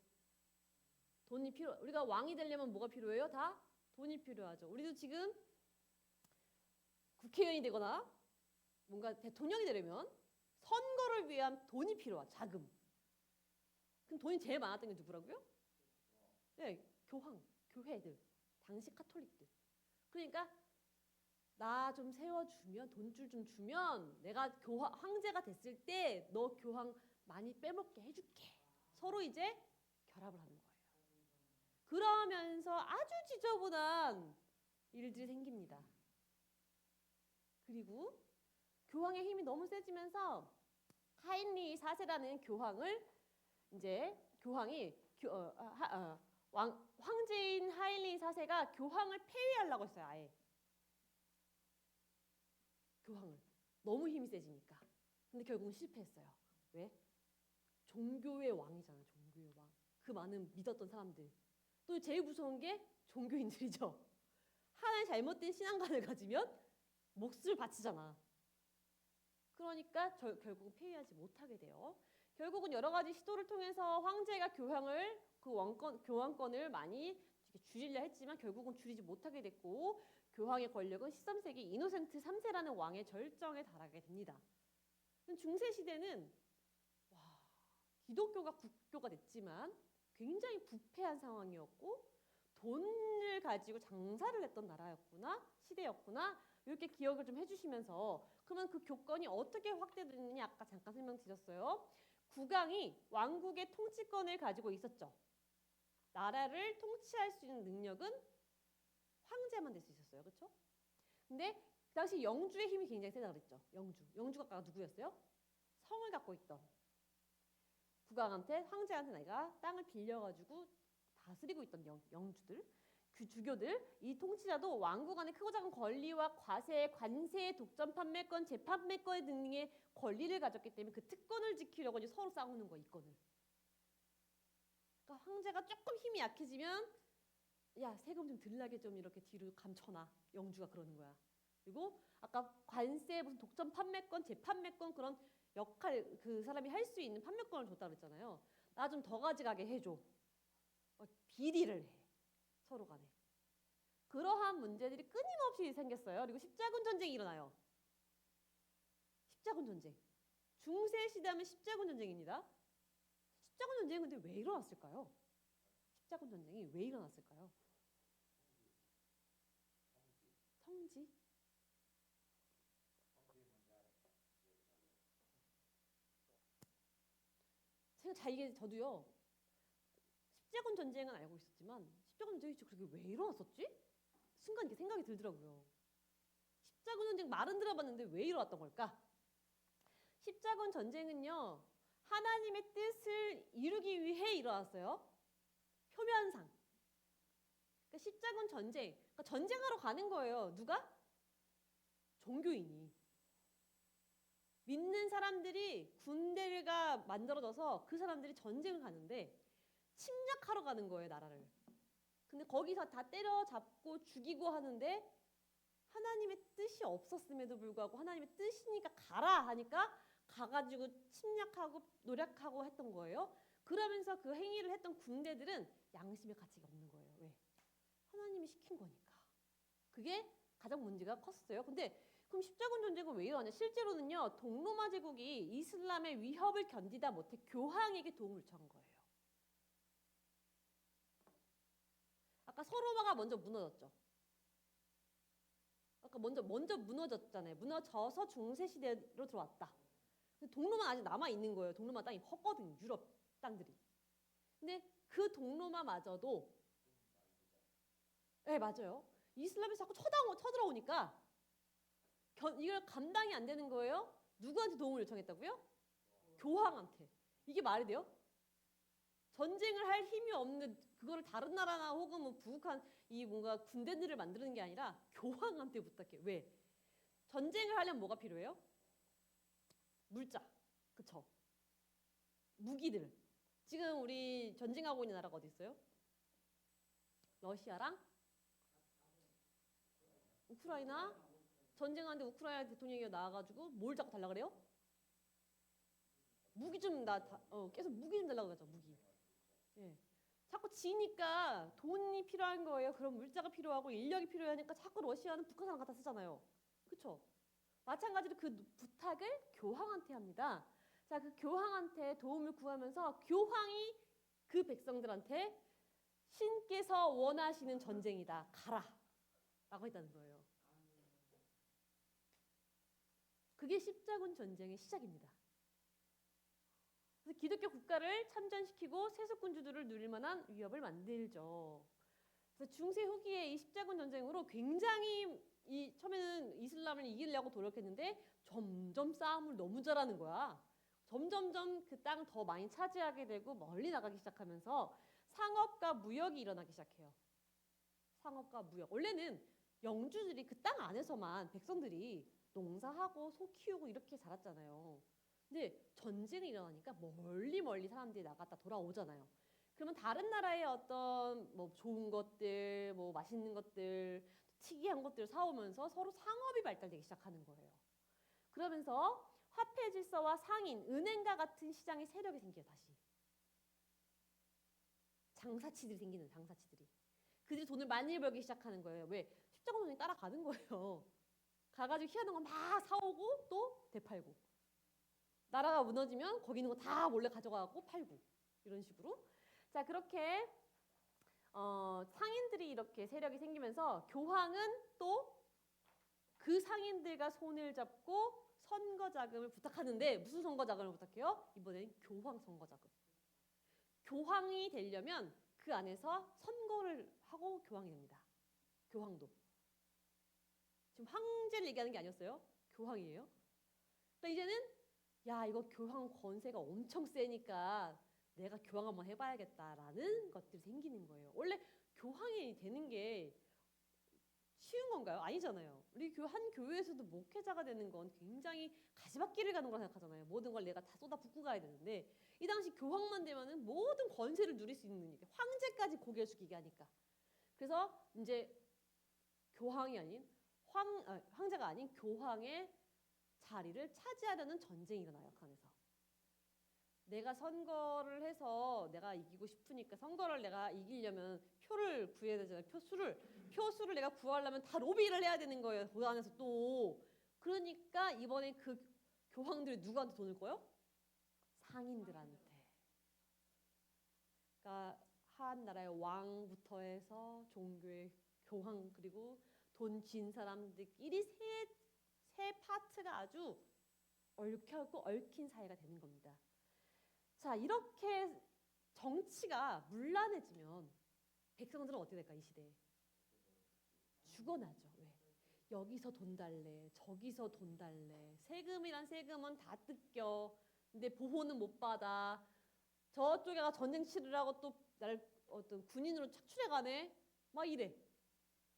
돈이 우리가 왕이 되려면 뭐가 필요해요? 다 돈이 필요하죠. 우리도 지금 국회의원이 되거나 뭔가 대통령이 되려면 선거를 위한 돈이 필요하죠. 자금. 그럼 돈이 제일 많았던 게 누구라고요? 네, 교회들, 당시 카톨릭들. 그러니까 나 좀 세워주면 돈줄 좀 주면 내가 황제가 됐을 때 너 교황 많이 빼먹게 해줄게. 서로 이제 결합을 하는 거예요. 그러면서 아주 지저분한 일들이 생깁니다. 그리고 교황의 힘이 너무 세지면서 하인리 4세라는 교황을 이제 교황이 황제인 하인리 4세가 교황을 폐위하려고 했어요. 아예. 교황을. 너무 힘이 세지니까. 근데 결국은 실패했어요. 왜? 종교의 왕이잖아요. 종교의 왕. 그 많은 믿었던 사람들. 또 제일 무서운 게 종교인들이죠. 하나의 잘못된 신앙관을 가지면 몫을 바치잖아. 그러니까 결국은 폐위하지 못하게 돼요. 결국은 여러 가지 시도를 통해서 황제가 교황권을 많이 줄이려 했지만 결국은 줄이지 못하게 됐고 교황의 권력은 13세기 이노센트 3세라는 왕의 절정에 달하게 됩니다. 중세 시대는 기독교가 국교가 됐지만 굉장히 부패한 상황이었고 돈을 가지고 장사를 했던 나라였구나 시대였구나 이렇게 기억을 좀 해주시면서 그러면 그 교권이 어떻게 확대됐느냐 아까 잠깐 설명드렸어요. 국왕이 왕국의 통치권을 가지고 있었죠. 나라를 통치할 수 있는 능력은 황제만 될 수 있었어요. 그렇죠? 근데 그 당시 영주의 힘이 굉장히 세다고 그랬죠. 영주가 아까 누구였어요? 성을 갖고 있던 국왕한테 황제한테 내가 땅을 빌려가지고 다스리고 있던 영주들 그 주교들 이 통치자도 왕국 안에 크고 작은 권리와 과세, 관세, 독점 판매권, 재판매권 등의 권리를 가졌기 때문에 그 특권을 지키려고 이제 서로 싸우는 거야. 이권을. 그러니까 황제가 조금 힘이 약해지면 야 세금 좀 덜 나게 좀 이렇게 뒤로 감춰놔. 영주가 그러는 거야. 그리고 아까 관세, 무슨 독점 판매권, 재판매권 그런 역할 그 사람이 할 수 있는 판매권을 줬다 그랬잖아요. 나 좀 더 가져가게 해줘. 비리를 해. 서로 간에. 그러한 문제들이 끊임없이 생겼어요. 그리고 십자군 전쟁이 일어나요. 십자군 전쟁. 중세 시대 하면 십자군 전쟁입니다. 십자군 전쟁은 근데 왜 일어났을까요? 십자군 전쟁이 왜 일어났을까요? 성지? 이게 저도요. 십자군 전쟁은 알고 있었지만 십자군 전쟁이 그렇게 왜 일어났었지? 순간 이렇게 생각이 들더라고요. 십자군 전쟁 말은 들어봤는데 왜 일어났던 걸까? 십자군 전쟁은요. 하나님의 뜻을 이루기 위해 일어났어요. 표면상. 그러니까 십자군 전쟁. 그러니까 전쟁하러 가는 거예요. 누가? 종교인이. 믿는 사람들이 군대가 만들어져서 그 사람들이 전쟁을 가는데 침략하러 가는 거예요, 나라를. 근데 거기서 다 때려잡고 죽이고 하는데 하나님의 뜻이 없었음에도 불구하고 하나님의 뜻이니까 가라 하니까 가가지고 침략하고 노력하고 했던 거예요. 그러면서 그 행위를 했던 군대들은 양심의 가치가 없는 거예요. 왜? 하나님이 시킨 거니까. 그게 가장 문제가 컸어요. 근데 그럼 십자군 전쟁은 왜 일어나냐? 실제로는요. 동로마 제국이 이슬람의 위협을 견디다 못해 교황에게 도움을 요청한 거예요. 아까 서로마가 먼저 무너졌죠. 아까 먼저 무너졌잖아요. 무너져서 중세 시대로 들어왔다. 근데 동로마 아직 남아 있는 거예요. 동로마 땅이 컸거든요. 유럽 땅들이. 근데 그 동로마마저도 네, 맞아요. 이슬람이 자꾸 쳐들어오니까 이걸 감당이 안 되는 거예요. 누구한테 도움을 요청했다고요? 교황한테. 이게 말이 돼요? 전쟁을 할 힘이 없는 그거를 다른 나라나 혹은 뭐 부국한 이 뭔가 군대들을 만드는 게 아니라 교황한테 부탁해. 왜? 전쟁을 하려면 뭐가 필요해요? 물자. 그쵸? 무기들. 지금 우리 전쟁하고 있는 나라가 어디 있어요? 러시아랑 우크라이나? 전쟁하는데 우크라이나 대통령이 나와가지고 뭘 자꾸 달라 그래요? 무기 좀 계속 무기 좀 달라고 하죠. 무기. 예. 자꾸 지니까 돈이 필요한 거예요. 그럼 물자가 필요하고 인력이 필요하니까 자꾸 러시아는 북한 사람 갖다 쓰잖아요. 그렇죠? 마찬가지로 그 부탁을 교황한테 합니다. 자, 그 교황한테 도움을 구하면서 교황이 그 백성들한테 신께서 원하시는 전쟁이다. 가라. 라고 했다는 거예요. 그게 십자군 전쟁의 시작입니다. 그래서 기독교 국가를 참전시키고 세속군주들을 누릴 만한 위협을 만들죠. 그래서 중세 후기에 이 십자군 전쟁으로 굉장히 처음에는 이슬람을 이기려고 노력했는데 점점 싸움을 너무 잘하는 거야. 점점점 그 땅 더 많이 차지하게 되고 멀리 나가기 시작하면서 상업과 무역이 일어나기 시작해요. 상업과 무역. 원래는 영주들이 그 땅 안에서만 백성들이 농사하고 소 키우고 이렇게 자랐잖아요. 근데 전쟁이 일어나니까 멀리 사람들이 나갔다 돌아오잖아요. 그러면 다른 나라의 어떤 뭐 좋은 것들, 뭐 맛있는 것들, 특이한 것들을 사오면서 서로 상업이 발달되기 시작하는 거예요. 그러면서 화폐 질서와 상인, 은행과 같은 시장의 세력이 생겨요, 다시. 장사치들이 생기는 장사치들이. 그들이 돈을 많이 벌기 시작하는 거예요. 왜? 십자군 돈이 따라가는 거예요. 가가지고 희한한 거 막 사오고 또 되팔고. 나라가 무너지면 거기 있는 거 다 몰래 가져가고 팔고. 이런 식으로. 자, 그렇게 상인들이 이렇게 세력이 생기면서 교황은 또 그 상인들과 손을 잡고 선거 자금을 부탁하는데 무슨 선거 자금을 부탁해요? 이번엔 교황 선거 자금. 교황이 되려면 그 안에서 선거를 하고 교황이 됩니다. 교황도. 지금 황제를 얘기하는 게 아니었어요. 교황이에요. 그러니까 이제는 야, 이거 교황 권세가 엄청 세니까 내가 교황 한번 해봐야겠다라는 것들이 생기는 거예요. 원래 교황이 되는 게 쉬운 건가요? 아니잖아요. 우리 한 교회에서도 목회자가 되는 건 굉장히 가시밭길을 가는 거라 생각하잖아요. 모든 걸 내가 다 쏟아붓고 가야 되는데 이 당시 교황만 되면은 모든 권세를 누릴 수 있는 황제까지 고개 숙이게 하니까. 그래서 이제 교황이 아닌 황제가 아닌 교황의 자리를 차지하려는 전쟁이 일어나요. 그 안에서. 내가 선거를 해서 내가 이기고 싶으니까 선거를 내가 이기려면 표를 구해야 되잖아요. 표수를 내가 구하려면 다 로비를 해야 되는 거예요. 그 안에서 또. 그러니까 이번에 그 교황들이 누구한테 돈을 꺼요? 상인들한테. 그러니까 한 나라의 왕부터 해서 종교의 교황 그리고 돈 쥔 사람들끼리 세 파트가 아주 얽힌 사회가 되는 겁니다. 자, 이렇게 정치가 문란해지면 백성들은 어떻게 될까, 이 시대에? 죽어나죠. 왜? 여기서 돈 달래, 저기서 돈 달래. 세금이란 세금은 다 뜯겨. 근데 보호는 못 받아. 저쪽에 가 전쟁 치르라고 또 나를 어떤 군인으로 착출해가네. 막 이래.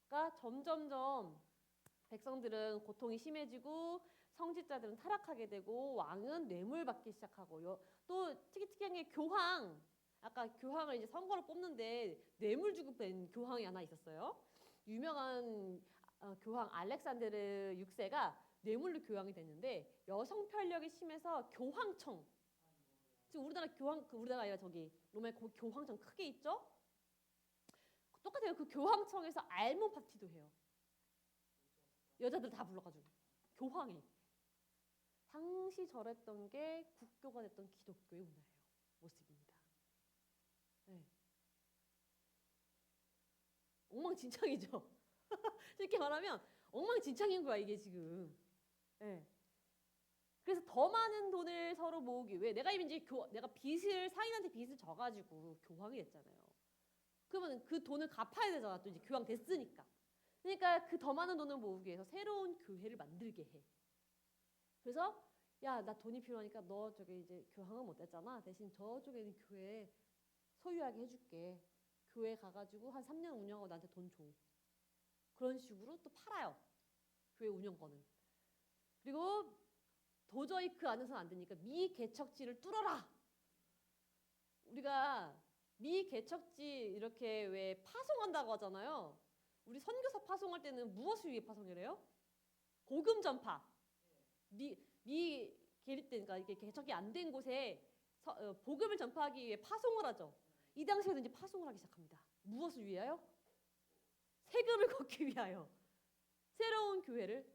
그러니까 점점점 백성들은 고통이 심해지고 성직자들은 타락하게 되고 왕은 뇌물 받기 시작하고 또 특이한 게 교황. 아까 교황을 이제 선거로 뽑는데 뇌물 주고 뺀 교황이 하나 있었어요. 유명한 교황 알렉산드르 6세가 뇌물로 교황이 됐는데 여성 편력이 심해서 교황청. 지금 우리나라 아니라 저기 로마에 교황청 크게 있죠? 똑같아요. 그 교황청에서 알모 파티도 해요. 여자들 다 불러가지고 교황이. 당시 저랬던 게 국교가 됐던 기독교의 모습입니다. 네. 엉망진창이죠. 이렇게 말하면 엉망진창인 거야 이게 지금. 예. 그래서 더 많은 돈을 서로 모으기 위해 내가 이제 내가 빚을 상인한테 빚을 져가지고 교황이 됐잖아요. 그러면 그 돈을 갚아야 되잖아. 또 이제 교황 됐으니까. 그러니까 그 더 많은 돈을 모으기 위해서 새로운 교회를 만들게 해. 그래서 야, 나 돈이 필요하니까 너 저기 이제 교황은 못 됐잖아. 대신 저쪽에 있는 교회 소유하게 해줄게. 교회 가가지고 한 3년 운영하고 나한테 돈 줘. 그런 식으로 또 팔아요. 교회 운영권을. 그리고 도저히 그 안에서는 안 되니까 미개척지를 뚫어라. 우리가 미개척지 이렇게 왜 파송한다고 하잖아요. 우리 선교사 파송할 때는 무엇을 위해 파송을 해요? 복음 전파. 그러니까 이게 개척이 안 된 곳에 복음을 전파하기 위해 파송을 하죠. 이 당시에는 이제 파송을 하기 시작합니다. 무엇을 위하여? 세금을 걷기 위하여. 새로운 교회를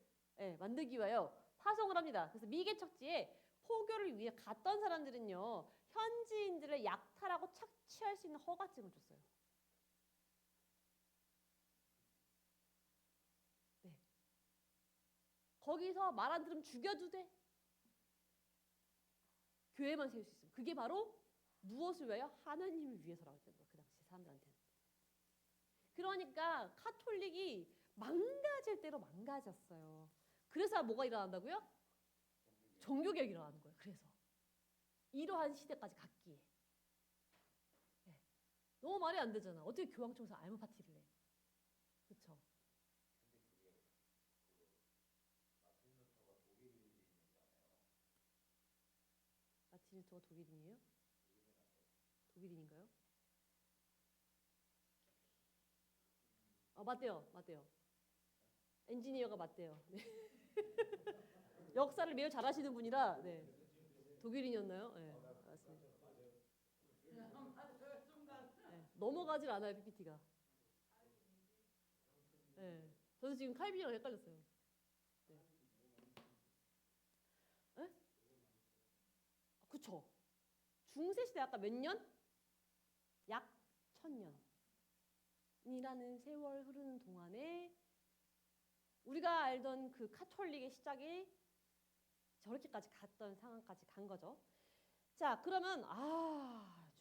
만들기 위하여 파송을 합니다. 그래서 미개척지에 포교를 위해 갔던 사람들은요. 현지인들을 약탈하고 착취할 수 있는 허가증을 줬어요. 네. 거기서 말 안 들으면 죽여도 돼. 교회만 세울 수 있어요. 그게 바로 무엇을 위하여? 하나님을 위해서라고 했던 거예요. 그 당시 사람들한테는. 그러니까 카톨릭이 망가질 대로 망가졌어요. 그래서 뭐가 일어난다고요? 종교개혁이 일어나는 거예요. 그래서 이러한 시대까지 갔기에. 네. 너무 말이 안 되잖아. 어떻게 교황청에서 알무 파티를 해? 그렇죠? 마틴 루터가 독일인이에요? 독일인인가요? 맞대요. 맞대요. 엔지니어가 맞대요. 네. 역사를 매우 잘하시는 분이라 네. 독일인이었나요? 네, 맞습니다. 네, 넘어가질 않아요, PPT가. 네. 저도 지금 칼빈이랑 헷갈렸어요. 네. 네? 그쵸. 중세시대 아까 몇 년? 약 1000년이라는 세월 흐르는 동안에 우리가 알던 그 카톨릭의 시작이 저렇게까지 갔던 상황까지 간 거죠. 자, 그러면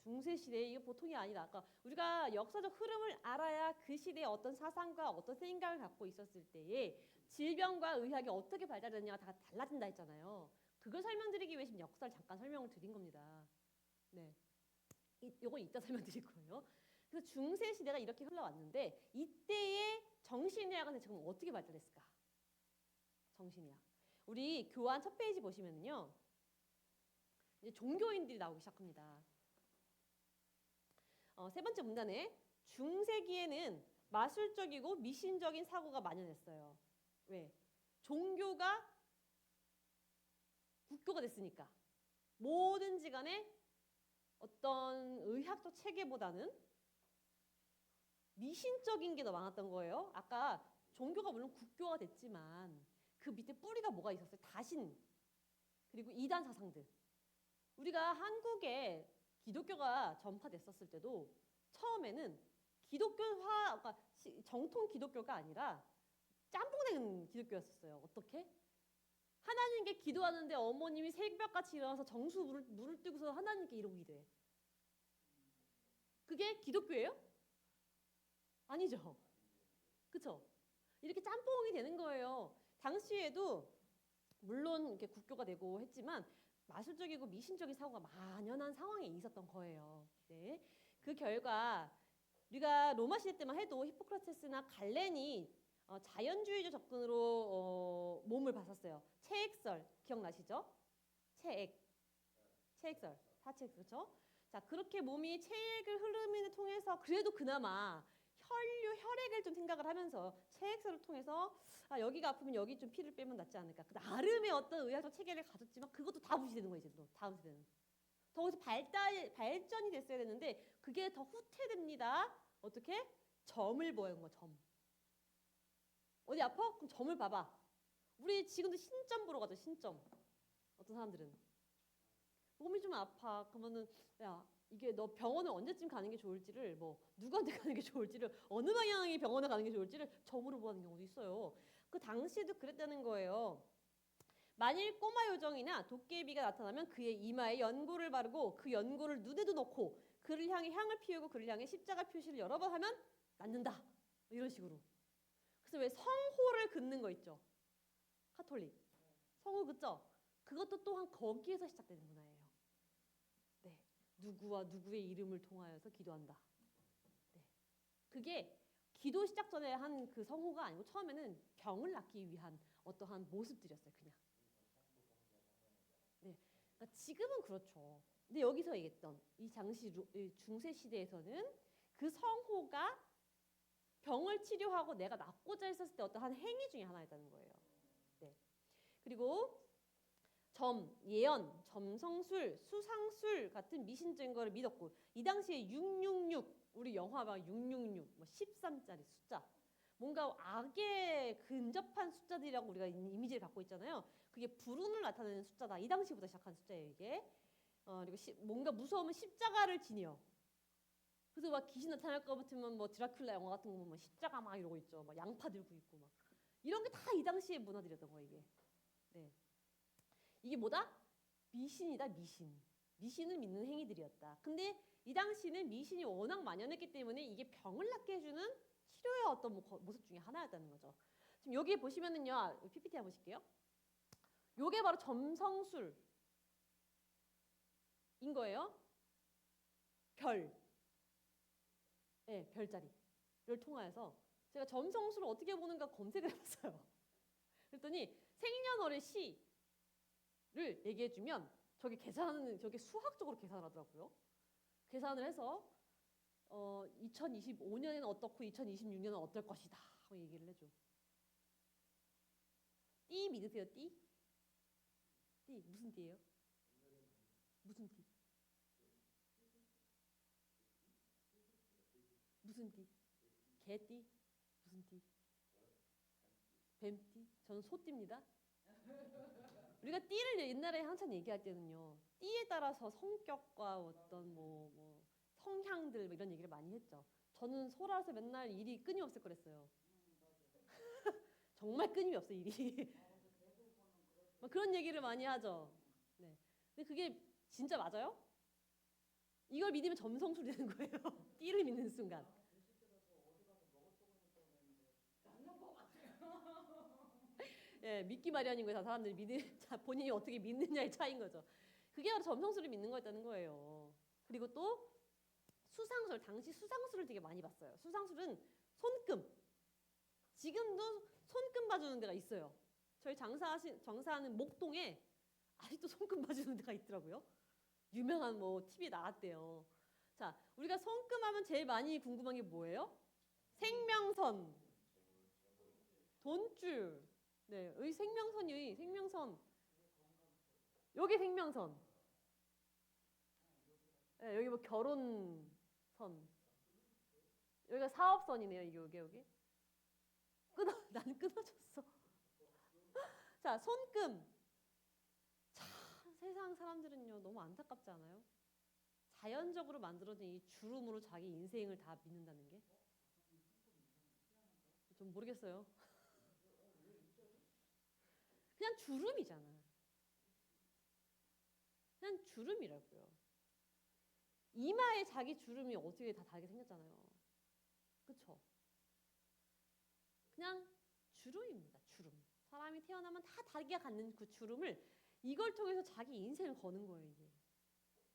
중세 시대 이거 보통이 아니다. 그러니까 우리가 역사적 흐름을 알아야 그 시대의 어떤 사상과 어떤 생각을 갖고 있었을 때에 질병과 의학이 어떻게 발달했냐가 다 달라진다 했잖아요. 그걸 설명드리기 위해 지금 역사를 잠깐 설명을 드린 겁니다. 네, 요건 이따 설명드릴 거예요. 그래서 중세 시대가 이렇게 흘러왔는데 이때의 정신의학은 지금 어떻게 발달했을까? 정신의학. 우리 교환 첫 페이지 보시면은요. 이제 종교인들이 나오기 시작합니다. 세 번째 문단에 중세기에는 마술적이고 미신적인 사고가 만연했어요. 왜? 종교가 국교가 됐으니까. 뭐든지 간에 어떤 의학적 체계보다는 미신적인 게 더 많았던 거예요. 아까 종교가 물론 국교가 됐지만 그 밑에 뿌리가 뭐가 있었어요? 다신 그리고 이단 사상들. 우리가 한국에 기독교가 전파됐었을 때도 처음에는 기독교화, 그러니까 정통 기독교가 아니라 짬뽕된 기독교였었어요. 어떻게? 하나님께 기도하는데 어머님이 새벽같이 일어나서 정수 물을 뜨고서 하나님께 이러고 기도해. 그게 기독교예요? 아니죠. 그쵸? 이렇게 짬뽕이 되는 거예요. 당시에도 물론 이렇게 국교가 되고 했지만 마술적이고 미신적인 사고가 만연한 상황에 있었던 거예요. 네. 그 결과 우리가 로마 시대 때만 해도 히포크라테스나 갈렌이 자연주의적 접근으로 몸을 봤었어요. 체액설 기억나시죠? 체액설, 사체액 그렇죠? 자 그렇게 몸이 체액을 흐름을 통해서 그래도 그나마 혈액을 좀 생각을 하면서 체액설을 통해서 여기가 아프면 여기 좀 피를 빼면 낫지 않을까. 그 나름의 어떤 의학적 체계를 가졌지만 그것도 다 무시되는 거예요. 이제 또 다음 세대는. 더욱더 발전이 됐어야 되는데 그게 더 후퇴됩니다. 어떻게? 점을 보는 거 점. 어디 아파? 그럼 점을 봐봐. 우리 지금도 신점 보러 가죠. 신점. 어떤 사람들은 몸이 좀 아파. 그러면은 야 이게 너 병원을 언제쯤 가는 게 좋을지를 뭐 누구한테 가는 게 좋을지를 어느 방향이 병원에 가는 게 좋을지를 점으로 보는 경우도 있어요. 그 당시에도 그랬다는 거예요. 만일 꼬마 요정이나 도깨비가 나타나면 그의 이마에 연고를 바르고 그 연고를 눈에도 넣고 그를 향해 향을 피우고 그를 향해 십자가 표시를 여러 번 하면 낫는다. 이런 식으로. 그래서 왜 성호를 긋는 거 있죠? 카톨릭. 성호 긋죠? 그것도 또한 거기에서 시작되는 문화예요. 네. 누구와 누구의 이름을 통하여서 기도한다. 네. 그게 기도 시작 전에 한 그 성호가 아니고 처음에는 병을 낫기 위한 어떠한 모습들이었어요. 그냥. 네. 그러니까 지금은 그렇죠. 근데 여기서 얘기했던 이 중세 시대에서는 그 성호가 병을 치료하고 내가 낫고자 했었을 때 어떠한 행위 중에 하나였다는 거예요. 네. 그리고 예언, 점성술, 수상술 같은 미신 증거를 믿었고 이 당시에 666 우리 영화 막 666, 뭐 13짜리 숫자 뭔가 악에 근접한 숫자들이라고 우리가 이미지를 갖고 있잖아요. 그게 불운을 나타내는 숫자다. 이 당시부터 시작한 숫자예요 이게. 그리고 뭔가 무서우면 십자가를 지녀. 그래서 막 귀신 나타날 것 같으면 뭐 드라큘라 영화 같은 거 보면 십자가 막 이러고 있죠. 막 양파 들고 있고 막 이런 게 다 이 당시의 문화들이었던 거예요 이게. 네. 이게 뭐다? 미신이다 미신. 미신을 믿는 행위들이었다. 근데 이 당시는 미신이 워낙 만연했기 때문에 이게 병을 낫게 해주는 치료의 어떤 모습 중에 하나였다는 거죠. 지금 여기 보시면은요, PPT 한번 보실게요. 요게 바로 점성술인 거예요. 별, 네, 별자리를 통하여서 제가 점성술을 어떻게 보는가 검색을 해봤어요. 그랬더니 생년월일 시를 얘기해주면 저게 수학적으로 계산을 하더라고요. 계산을 해서 2025년에는 어떻고 2026년은 어떨 것이다 하고 얘기를 해줘. 띠 믿으세요? 띠? 띠 무슨 띠예요? 무슨 띠? 무슨 띠? 개띠? 무슨 띠? 뱀띠? 저는 소띠입니다. 우리가 띠를 옛날에 한참 얘기할 때는요. 띠에 따라서 성격과 어떤 뭐 성향들 뭐 이런 얘기를 많이 했죠. 저는 소라서 맨날 일이 끊임없을 거랬어요. 정말 끊임이 없어 일이. 뭐 그런 얘기를 많이 하죠. 네. 근데 그게 진짜 맞아요? 이걸 믿으면 점성술이 되는 거예요. 띠를 믿는 순간. 예, 믿기 마련인 거예요. 사람들이 본인이 어떻게 믿느냐의 차이인 거죠. 그게 바로 점성술을 믿는 거였다는 거예요. 그리고 또 수상술, 당시 수상술을 되게 많이 봤어요. 수상술은 손금. 지금도 손금 봐주는 데가 있어요. 저희 장사하는 목동에 아직도 손금 봐주는 데가 있더라고요. 유명한 뭐 TV에 나왔대요. 자, 우리가 손금하면 제일 많이 궁금한 게 뭐예요? 생명선, 돈줄. 네, 생명선. 여기 생명선. 네, 여기 뭐 결혼선. 여기가 사업선이네요. 여기. 나는 끊어졌어. 자, 손금. 참, 세상 사람들은요, 너무 안타깝지 않아요? 자연적으로 만들어진 이 주름으로 자기 인생을 다 믿는다는 게? 좀 모르겠어요. 그냥 주름이잖아. 그냥 주름이라고요. 이마에 자기 주름이 어떻게 다 다르게 생겼잖아요. 그쵸? 그냥 주름입니다. 주름. 사람이 태어나면 다 다르게 갖는 그 주름을 이걸 통해서 자기 인생을 거는 거예요. 이게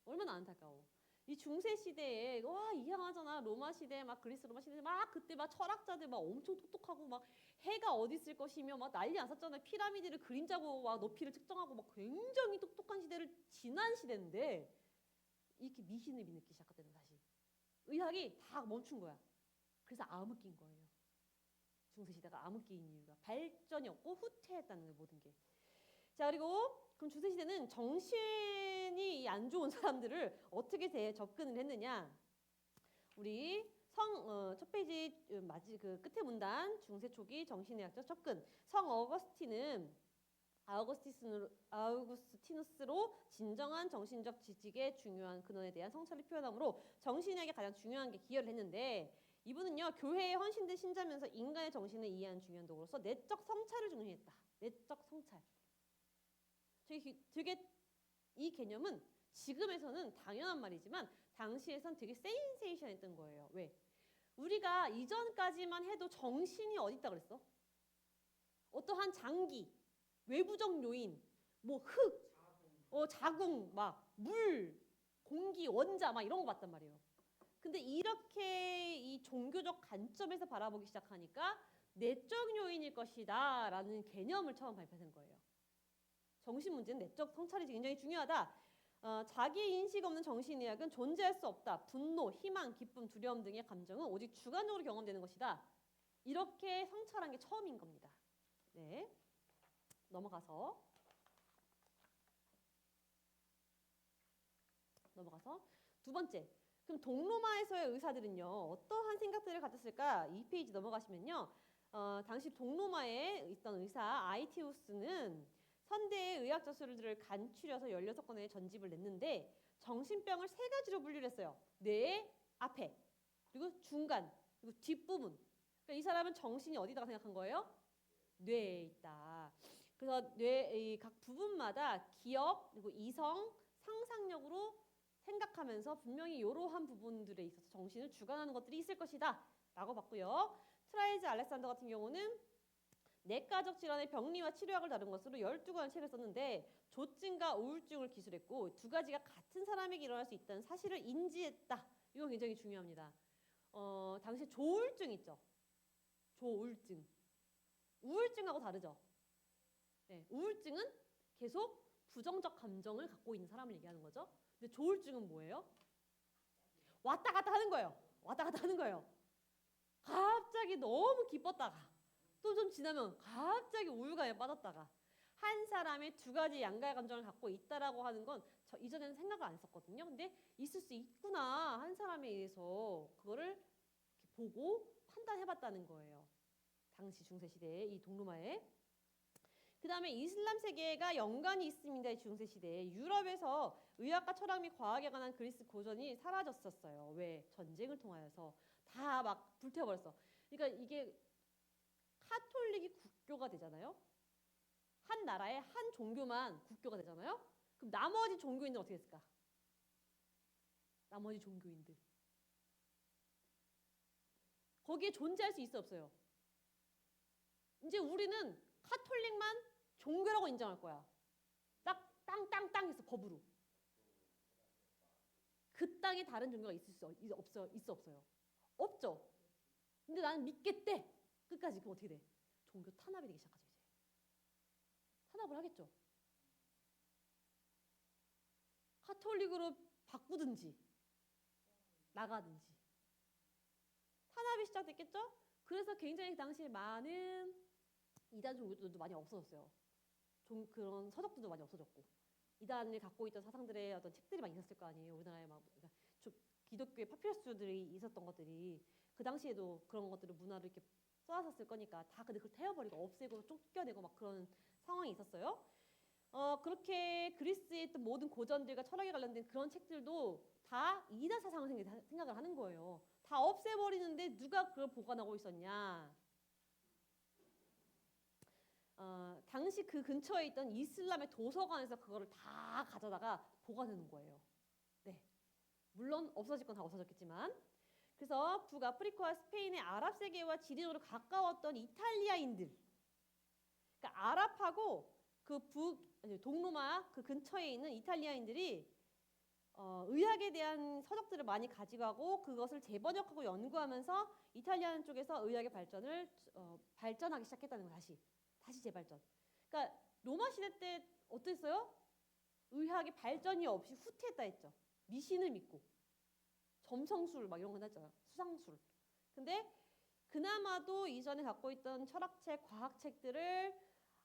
얼마나 안타까워. 이 중세 시대에 와 이상하잖아. 로마 시대 막 그리스 로마 시대 막 그때 막 철학자들 막 엄청 똑똑하고 막 해가 어디 있을 것이며 막 난리 났었잖아요. 피라미드를 그림자고 막 높이를 측정하고 막 굉장히 똑똑한 시대를 지난 시대인데 이렇게 미신을 믿기 시작했다는 다시. 의학이 다 멈춘 거야. 그래서 암흑기인 거예요. 중세 시대가 암흑기인 이유가 발전이 없고 후퇴했다는 거예요. 모든 게. 자, 그리고 그럼 중세 시대는 정신이 안 좋은 사람들을 어떻게 접근을 했느냐? 우리 첫 페이지 그 끝에 문단 중세 초기 정신의학적 접근. 성 어거스틴은 아우구스티누스로 진정한 정신적 지식의 중요한 근원에 대한 성찰을 표현하므로 정신의학에 가장 중요한 게 기여를 했는데 이분은요 교회에 헌신된 신자면서 인간의 정신을 이해하는 중요한 도구로서 내적 성찰을 중시했다. 내적 성찰. 되게 이 개념은 지금에서는 당연한 말이지만 당시에선 되게 센세이션했던 거예요. 왜? 우리가 이전까지만 해도 정신이 어디 있다 그랬어? 어떠한 장기, 외부적 요인, 뭐 흙, 자궁, 막 물, 공기, 원자 막 이런 거 봤단 말이에요. 근데 이렇게 이 종교적 관점에서 바라보기 시작하니까 내적 요인일 것이다 라는 개념을 처음 발표한 거예요. 정신 문제는 내적 성찰이 굉장히 중요하다. 자기 인식 없는 정신의학은 존재할 수 없다. 분노, 희망, 기쁨, 두려움 등의 감정은 오직 주관적으로 경험되는 것이다. 이렇게 성찰한 게 처음인 겁니다. 네, 넘어가서 두 번째. 그럼 동로마에서의 의사들은요 어떠한 생각들을 가졌을까? 이 페이지 넘어가시면요. 당시 동로마에 있던 의사 아이티우스는 선대의 의학 저술들을 간추려서 16건의 전집을 냈는데 정신병을 세 가지로 분류를 했어요. 뇌 앞에, 그리고 중간, 그리고 뒷부분. 그러니까 이 사람은 정신이 어디다가 생각한 거예요? 뇌에 있다. 그래서 뇌의 각 부분마다 기억, 그리고 이성, 상상력으로 생각하면서 분명히 이러한 부분들에 있어서 정신을 주관하는 것들이 있을 것이다 라고 봤고요. 트라이즈 알렉산더 같은 경우는 내과적 질환의 병리와 치료학을 다룬 것으로 12권의 책을 썼는데 조증과 우울증을 기술했고 두 가지가 같은 사람에게 일어날 수 있다는 사실을 인지했다. 이거 굉장히 중요합니다. 당시 조울증 있죠. 조울증. 우울증하고 다르죠. 네, 우울증은 계속 부정적 감정을 갖고 있는 사람을 얘기하는 거죠. 근데 조울증은 뭐예요? 왔다 갔다 하는 거예요. 왔다 갔다 하는 거예요. 갑자기 너무 기뻤다가 또 좀 지나면 갑자기 우울감에 빠졌다가 한 사람의 두 가지 양가의 감정을 갖고 있다라고 하는 건 저 이전에는 생각을 안 했었거든요. 근데 있을 수 있구나. 한 사람에 의해서 그거를 이렇게 보고 판단해봤다는 거예요. 당시 중세시대에 이 동로마에. 그 다음에 이슬람 세계가 연관이 있습니다. 이 중세시대에 유럽에서 의학과 철학 및 과학에 관한 그리스 고전이 사라졌었어요. 왜? 전쟁을 통하여서 다 막 불태워버렸어. 그러니까 이게 카톨릭이 국교가 되잖아요. 한 나라의 한 종교만 국교가 되잖아요. 그럼 나머지 종교인들 어떻게 됐을까? 나머지 종교인들 거기에 존재할 수 있어 없어요? 이제 우리는 카톨릭만 종교라고 인정할 거야. 딱 땅땅땅 해서 법으로. 그 땅에 다른 종교가 있을 수 있어 없어요? 없죠. 근데 나는 믿겠대. 끝까지. 그럼 어떻게 돼? 종교 탄압이 되기 시작하죠. 이제 탄압을 하겠죠. 카톨릭으로 바꾸든지 나가든지 탄압이 시작됐겠죠. 그래서 굉장히 그 당시에 많은 이단 종교들도 많이 없어졌어요. 그런 서적들도 많이 없어졌고 이단을 갖고 있던 사상들의 어떤 책들이 많이 있었을 거 아니에요. 우리나라에 막 그러니까 기독교의 파피러스들이 있었던 것들이 그 당시에도 그런 것들을 문화를 이렇게 써놨었을 거니까 다 근데 그걸 태워버리고 없애고 쫓겨내고 막 그런 상황이 있었어요. 그렇게 그리스에 있던 모든 고전들과 철학에 관련된 그런 책들도 다 이단 사상을 생각을 하는 거예요. 다 없애버리는데 누가 그걸 보관하고 있었냐? 당시 그 근처에 있던 이슬람의 도서관에서 그거를 다 가져다가 보관하는 거예요. 네, 물론 없어질 건 다 없어졌겠지만. 그래서 북아프리카와 스페인의 아랍 세계와 지리적으로 가까웠던 이탈리아인들, 그러니까 아랍하고 동로마 그 근처에 있는 이탈리아인들이 의학에 대한 서적들을 많이 가지고 가고 그것을 재번역하고 연구하면서 이탈리아 쪽에서 의학의 발전을 발전하기 시작했다는 거 다시 재발전. 그러니까 로마 시대 때 어땠어요? 의학의 발전이 없이 후퇴했다 했죠. 미신을 믿고 점성술 막 이런 건 했잖아요. 수상술. 근데 그나마도 이전에 갖고 있던 철학책, 과학책들을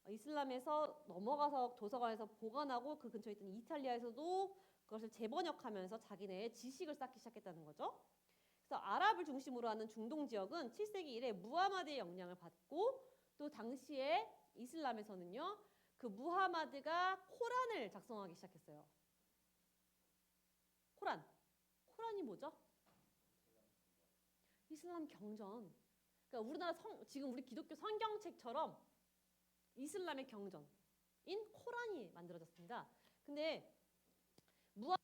이슬람에서 넘어가서 도서관에서 보관하고 그 근처에 있던 이탈리아에서도 그것을 재번역하면서 자기네의 지식을 쌓기 시작했다는 거죠. 그래서 아랍을 중심으로 하는 중동 지역은 7세기 이래 무하마드의 영향을 받고 또 당시에 이슬람에서는요 그 무하마드가 코란을 작성하기 시작했어요. 코란. 코란이 뭐죠? 이슬람 경전. 그러니까 우리나라 지금 우리 기독교 성경책처럼 이슬람의 경전인 코란이 만들어졌습니다. 근데 무하